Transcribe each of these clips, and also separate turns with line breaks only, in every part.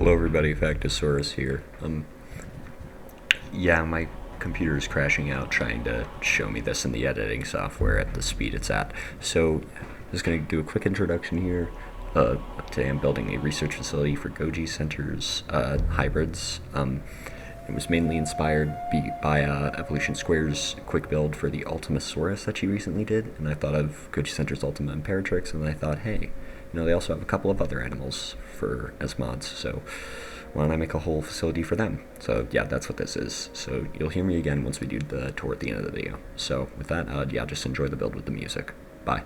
Hello everybody, Factosaurus here. Yeah, my computer is crashing out trying to show me this in the editing software at the speed it's at. So, I'm just going to do a quick introduction here. Today I'm building a research facility for Goji Center's hybrids. It was mainly inspired by Evolution Square's quick build for the Ultimasaurus that she recently did, and I thought of Goji Center's Ultima Imperatrix, and I thought, hey, they also have a couple of other animals as mods, so why don't I make a whole facility for them? So yeah, that's what this is. So you'll hear me again once we do the tour at the end of the video. So with that, yeah, just enjoy the build with the music. Bye.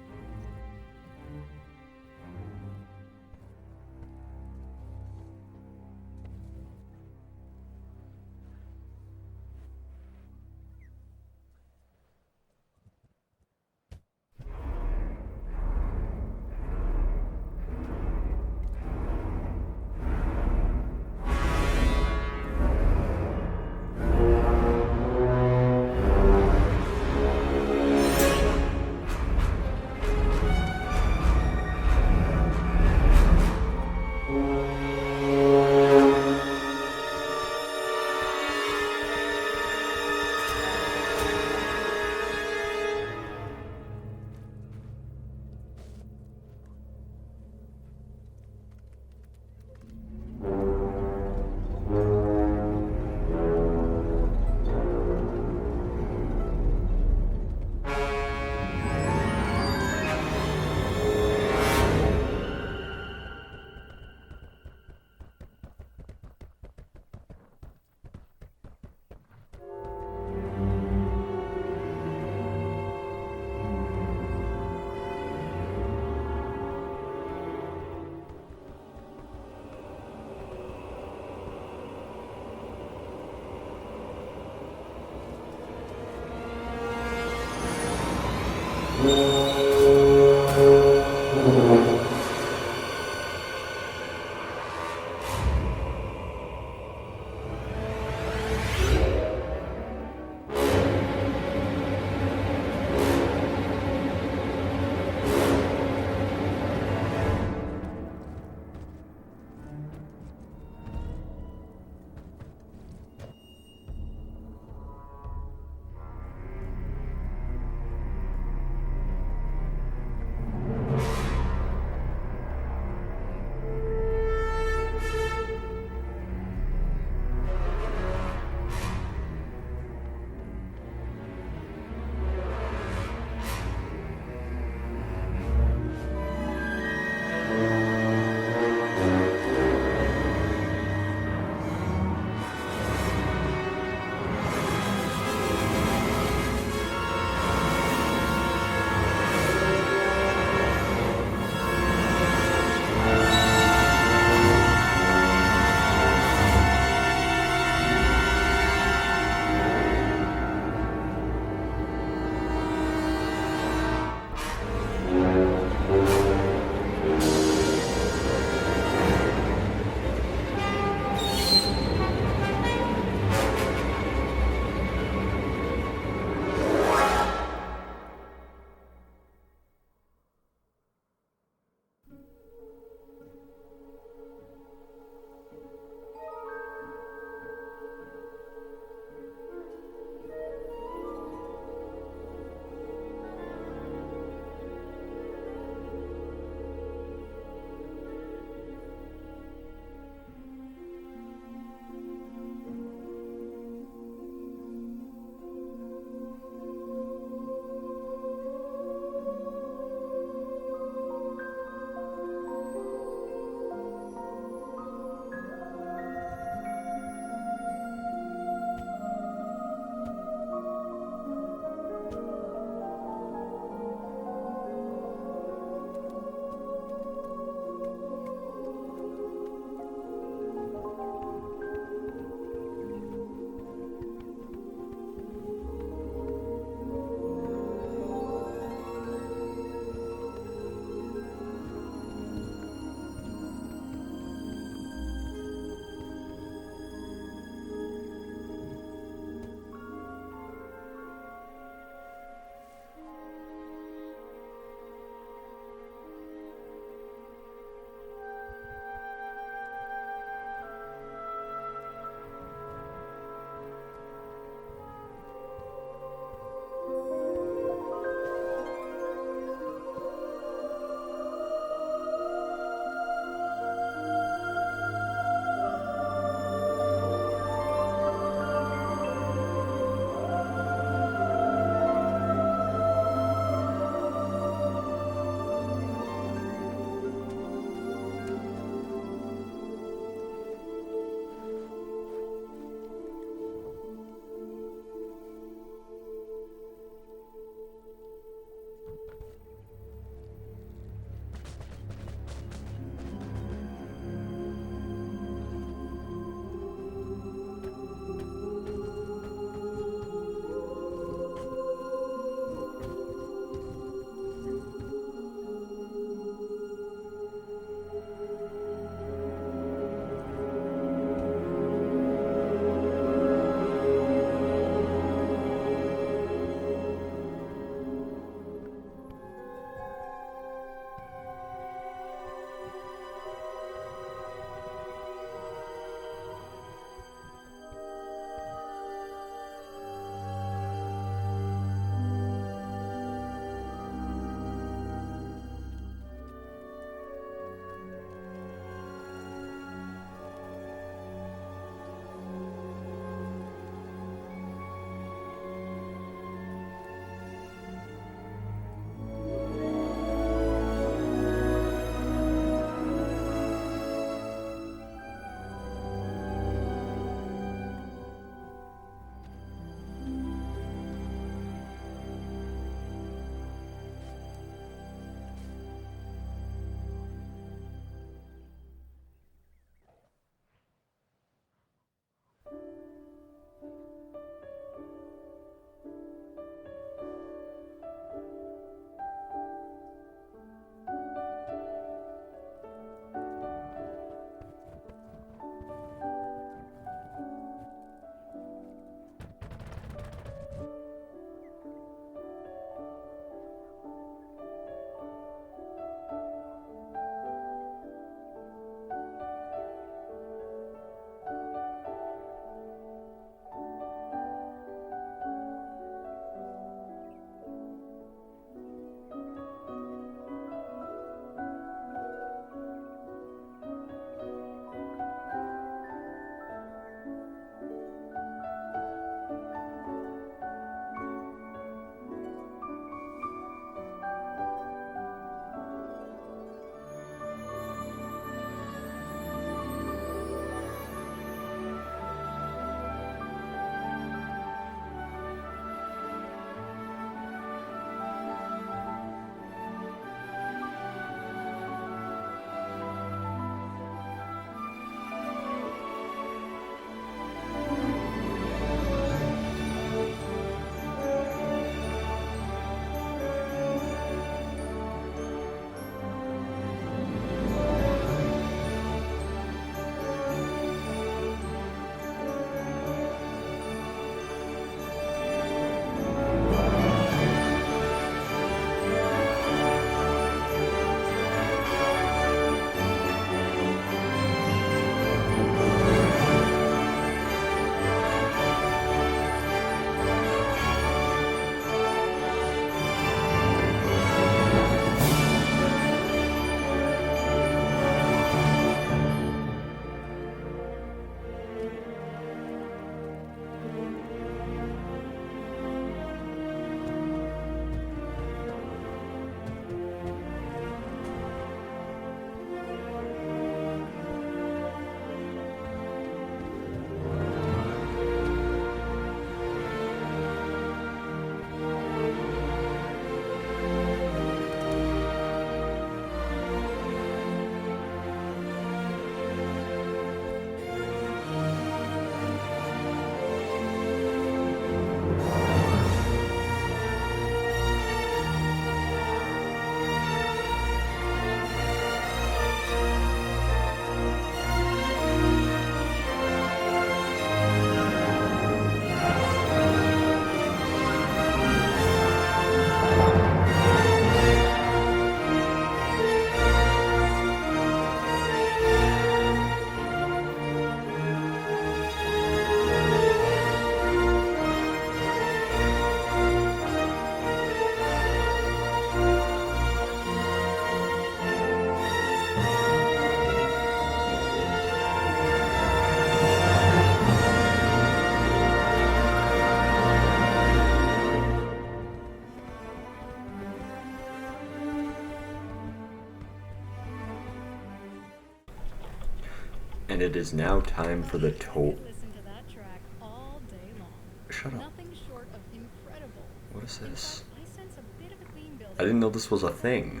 And it is now time for the tour.
Listen to that track all day long.
Shut up.
Nothing short of incredible.
What is this?
I sense a bit of a theme building.
I didn't know this was a thing.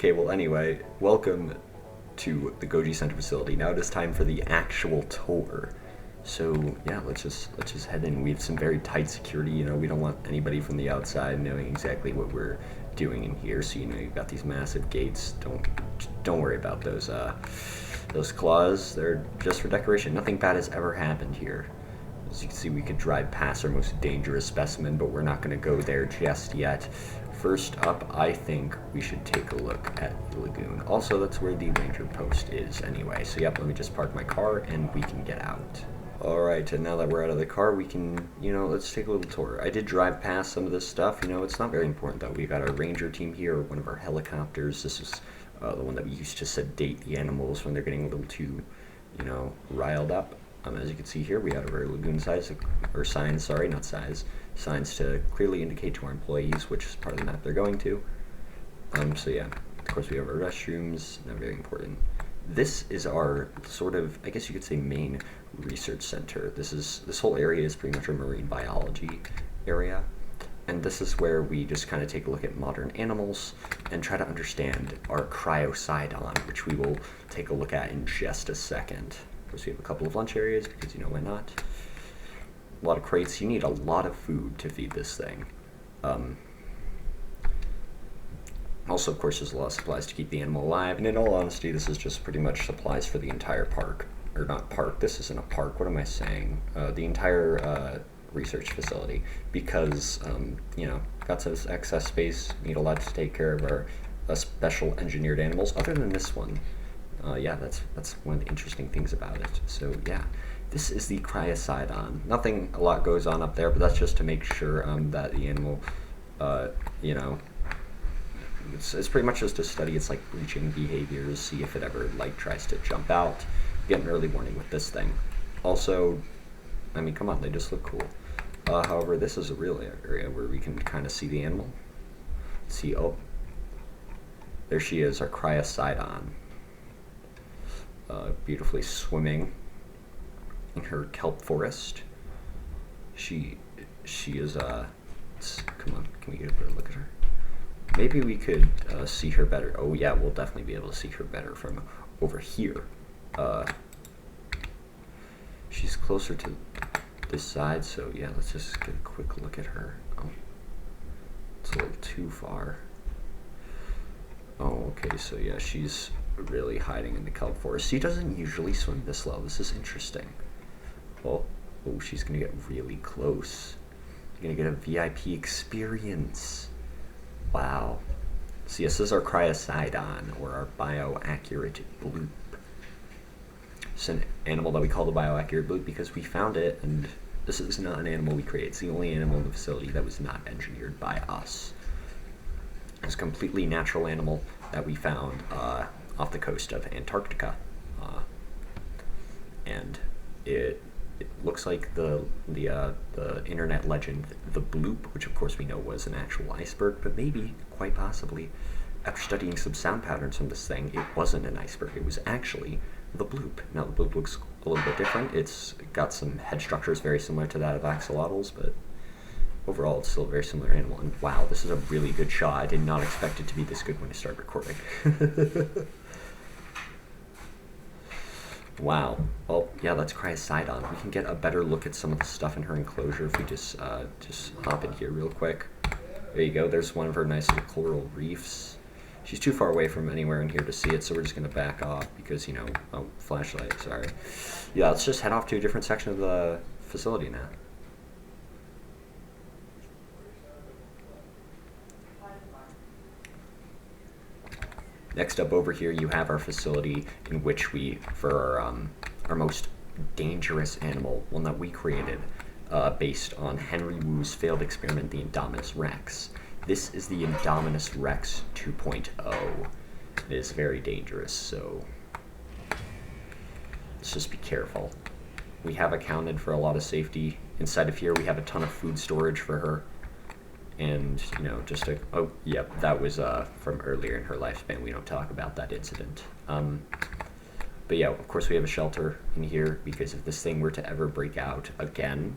Okay, well anyway, welcome to the Goji Center facility. Now it is time for the actual tour. So yeah, let's just head in. We have some very tight security, you know, we don't want anybody from the outside knowing exactly what we're doing in here. So you know, you've got these massive gates. Don't worry about those claws. They're just for decoration. Nothing bad has ever happened here. As you can see, we could drive past our most dangerous specimen, but we're not going to go there just yet. First up, I think we should take a look at the lagoon. Also, that's where the ranger post is anyway. So yep, let me just park my car and we can get out. Alright, and now that we're out of the car, we can, you know, let's take a little tour. I did drive past some of this stuff, you know, it's not very important though. We've got our ranger team here, one of our helicopters. This is the one that we use to sedate the animals when they're getting a little too, you know, riled up. As you can see here, we have our lagoon size, or signs, sorry, not size, signs to clearly indicate to our employees which part of the map they're going to. So yeah, of course we have our restrooms, not very important. This is our sort of, I guess you could say, main research center. This whole area is pretty much a marine biology area. And this is where we just kind of take a look at modern animals and try to understand our Cryosidon, which we will take a look at in just a second. Of course, we have a couple of lunch areas because, you know, why not? A lot of crates. You need a lot of food to feed this thing. Also, of course, there's a lot of supplies to keep the animal alive. And in all honesty, this is just pretty much supplies for the entire park. Or not park, this isn't a park, what am I saying? The entire research facility. Because, you know, got some excess space, need a lot to take care of our special engineered animals. Other than this one. Yeah, that's one of the interesting things about it. So yeah, this is the Cryosidon. Nothing a lot goes on up there, but that's just to make sure that the animal, you know, it's pretty much just to study its like breaching behaviors, see if it ever like tries to jump out. Get an early warning with this thing. Also, I mean, come on, they just look cool. However, this is a real area where we can kind of see the animal. See, oh, there she is, our Cryosidon. Beautifully swimming in her kelp forest. She is come on, can we get a better look at her? Maybe we could see her better. Oh yeah, we'll definitely be able to see her better from over here. She's closer to this side, so yeah, let's just get a quick look at her. Oh, it's a little too far. Oh, okay, so yeah, she's really hiding in the kelp forest. She doesn't usually swim this low. This is interesting. Oh, she's gonna get really close. You're gonna get a VIP experience. Wow. So yes, this is our Cryosidon, or our bioaccurate bloop. It's an animal that we call the bioaccurate bloop because we found it, and this is not an animal we created. It's the only animal in the facility that was not engineered by us. It's a completely natural animal that we found off the coast of Antarctica, and it looks like the internet legend, the bloop, which of course we know was an actual iceberg, but maybe, quite possibly, after studying some sound patterns from this thing, it wasn't an iceberg. It was actually the bloop. Now the bloop looks a little bit different. It's got some head structures very similar to that of axolotls, but overall it's still a very similar animal. And wow, this is a really good shot. I did not expect it to be this good when I started recording. Wow. Well, yeah, let's Cryosidon. We can get a better look at some of the stuff in her enclosure if we just hop in here real quick. There you go. There's one of her nice little coral reefs. She's too far away from anywhere in here to see it, so we're just going to back off because, you know, oh, flashlight, sorry. Yeah, let's just head off to a different section of the facility now. Next up over here, you have our facility in which we, for our most dangerous animal, one that we created based on Henry Wu's failed experiment, the Indominus Rex. This is the Indominus Rex 2.0. It is very dangerous, so let's just be careful. We have accounted for a lot of safety. Inside of here, we have a ton of food storage for her. And, you know, just a, oh, yep, that was from earlier in her lifespan. We don't talk about that incident. But yeah, of course we have a shelter in here because if this thing were to ever break out again,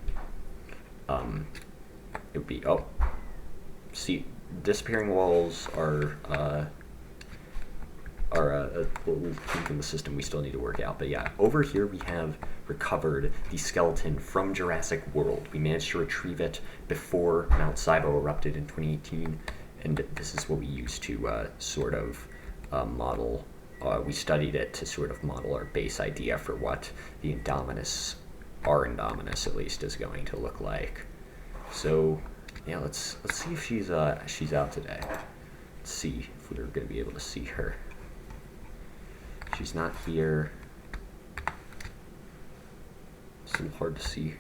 it would be, oh, see, disappearing walls are a little kink in the system we still need to work out. But yeah, over here we have recovered the skeleton from Jurassic World. We managed to retrieve it before Mount Sibo erupted in 2018, and this is what we used to sort of model. We studied it to sort of model our base idea for what the Indominus, our Indominus at least, is going to look like. So yeah, let's see if she's out today. Let's see if we're going to be able to see her. She's not here. It's a little hard to see.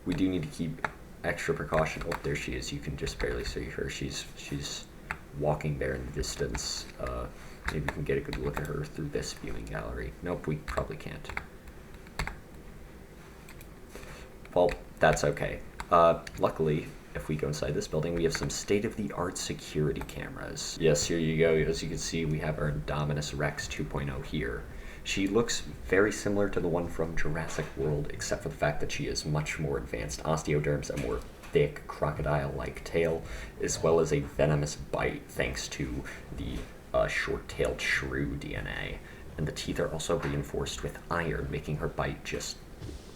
We do need to keep extra precaution. Oh, there she is. You can just barely see her. She's walking there in the distance. Maybe we can get a good look at her through this viewing gallery. Nope, we probably can't. Well, that's okay. Luckily, if we go inside this building, we have some state-of-the-art security cameras. Yes, here you go. As you can see, we have our Indominus Rex 2.0 here. She looks very similar to the one from Jurassic World, except for the fact that she has much more advanced osteoderms, a more thick crocodile-like tail, as well as a venomous bite thanks to the short-tailed shrew DNA. And the teeth are also reinforced with iron, making her bite just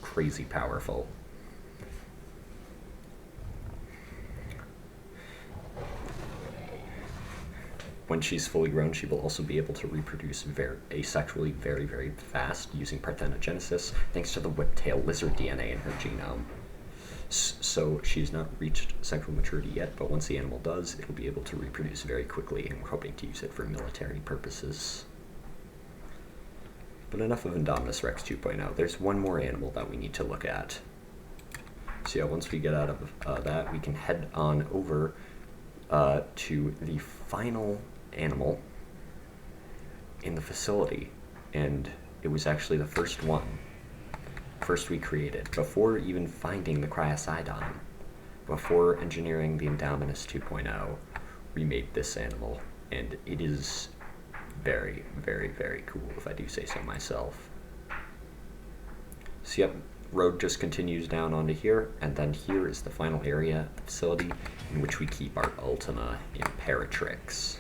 crazy powerful. When she's fully grown, she will also be able to reproduce asexually very, very fast using parthenogenesis, thanks to the whip-tail lizard DNA in her genome. So she's not reached sexual maturity yet, but once the animal does, it'll be able to reproduce very quickly, and we're hoping to use it for military purposes. But enough of Indominus Rex 2.0. There's one more animal that we need to look at. So yeah, once we get out of that, we can head on over to the final animal in the facility, and it was actually the first we created, before even finding the Cryosidon, before engineering the Indominus 2.0, we made this animal, and it is very, very, very cool, if I do say so myself. So yep, road just continues down onto here, and then here is the final area of the facility in which we keep our Ultima Imperatrix.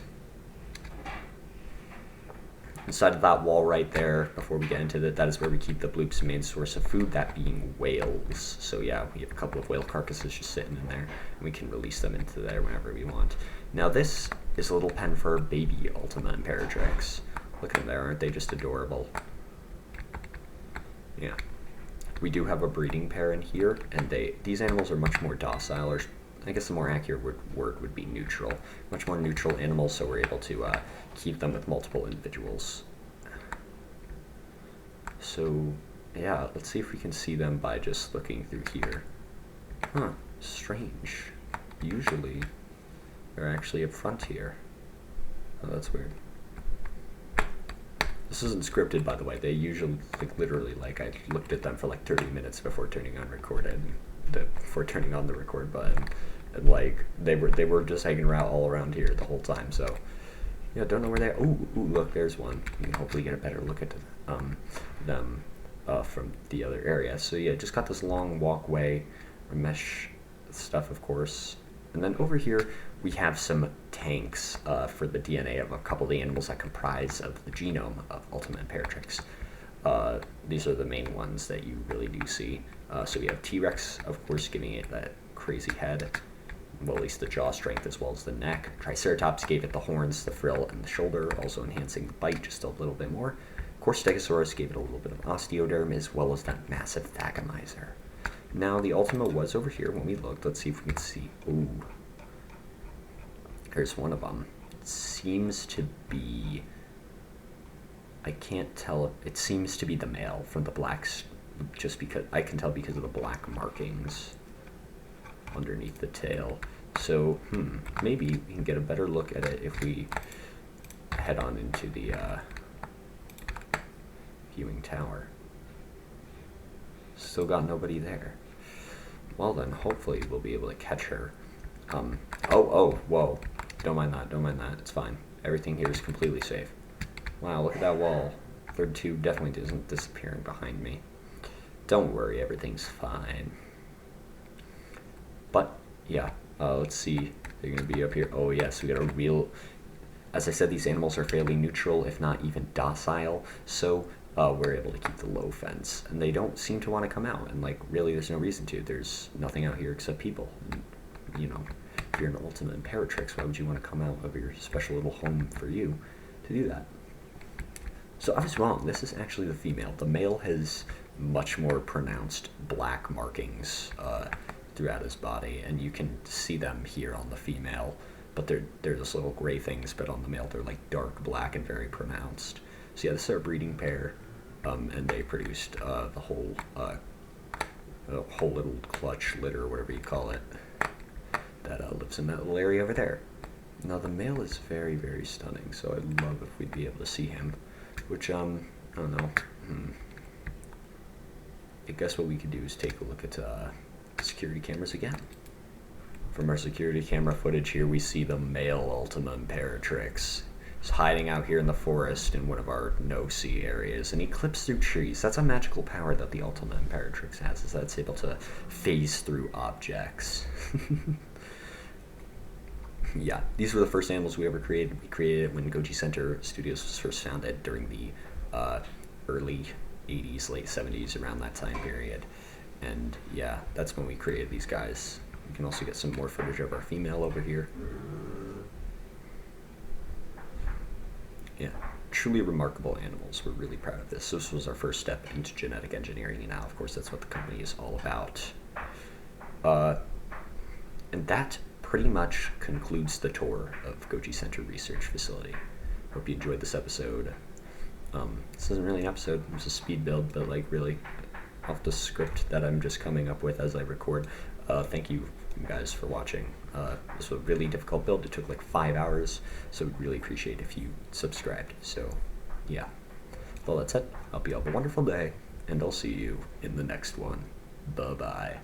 Inside of that wall right there, before we get into that is where we keep the Bloop's main source of food, that being whales. So yeah, we have a couple of whale carcasses just sitting in there, and we can release them into there whenever we want. Now this is a little pen for baby Ultima Imperatrix. Look at them there, aren't they just adorable? Yeah. We do have a breeding pair in here, and these animals are much more docile, or I guess the more accurate word would be neutral. Much more neutral animals, so we're able to keep them with multiple individuals. So, yeah, let's see if we can see them by just looking through here. Huh, strange. Usually, they're actually up front here. Oh, that's weird. This isn't scripted, by the way. They usually, literally, I looked at them for 30 minutes before turning on the record button, and they were just hanging around all around here the whole time. So yeah, don't know where they are. Ooh, look, there's one. You can hopefully get a better look at them from the other area. So yeah, just got this long walkway, mesh stuff, of course, and then over here we have some tanks for the DNA of a couple of the animals that comprise of the genome of Ultima Imperatrix. These are the main ones that you really do see. So we have T-Rex, of course, giving it that crazy head, well, at least the jaw strength as well as the neck. Triceratops gave it the horns, the frill, and the shoulder, also enhancing the bite just a little bit more. Of course, Stegosaurus gave it a little bit of osteoderm as well as that massive thagomizer. Now, the Ultima was over here when we looked. Let's see if we can see. Ooh. There's one of them. It seems to be... I can't tell. It seems to be the male from the blacks, just because I can tell because of the black markings underneath the tail. So, maybe we can get a better look at it if we head on into the viewing tower. Still got nobody there. Well then, hopefully we'll be able to catch her. Whoa. Don't mind that, it's fine. Everything here is completely safe. Wow, look at that wall. Third tube definitely isn't disappearing behind me. Don't worry, everything's fine. But, yeah, let's see. They're going to be up here. Oh, yes, we got a real... As I said, these animals are fairly neutral, if not even docile, so we're able to keep the low fence. And they don't seem to want to come out, and, like, really, there's no reason to. There's nothing out here except people. And, you know, if you're an Ultima Imperatrix, why would you want to come out of your special little home for you to do that? So I was wrong. This is actually the female. The male has much more pronounced black markings throughout his body, and you can see them here on the female, but they're just little gray things, but on the male they're like dark black and very pronounced. So yeah, this is our breeding pair, and they produced the whole little clutch litter, whatever you call it, that lives in that little area over there. Now the male is very, very stunning, so I'd love if we'd be able to see him, which, I don't know. I guess what we could do is take a look at security cameras again. From our security camera footage here, we see the male Ultima Imperatrix. He's hiding out here in the forest in one of our no-see areas, and he clips through trees. That's a magical power that the Ultima Imperatrix has, is that it's able to phase through objects. Yeah, these were the first animals we ever created. We created it when Goji Center Studios was first founded during the early 80s, late 70s, around that time period. And yeah, that's when we created these guys. You can also get some more footage of our female over here. Yeah, truly remarkable animals. We're really proud of this. This was our first step into genetic engineering, and now, of course, that's what the company is all about. And that pretty much concludes the tour of Goji Center Research Facility. Hope you enjoyed this episode. This isn't really an episode, it's a speed build, but like really off the script that I'm just coming up with as I record. Thank you guys for watching. This was a really difficult build. It took like 5 hours, so we'd really appreciate if you subscribed. So yeah, with all that said, I hope you have a wonderful day, and I'll see you in the next one. Bye-bye.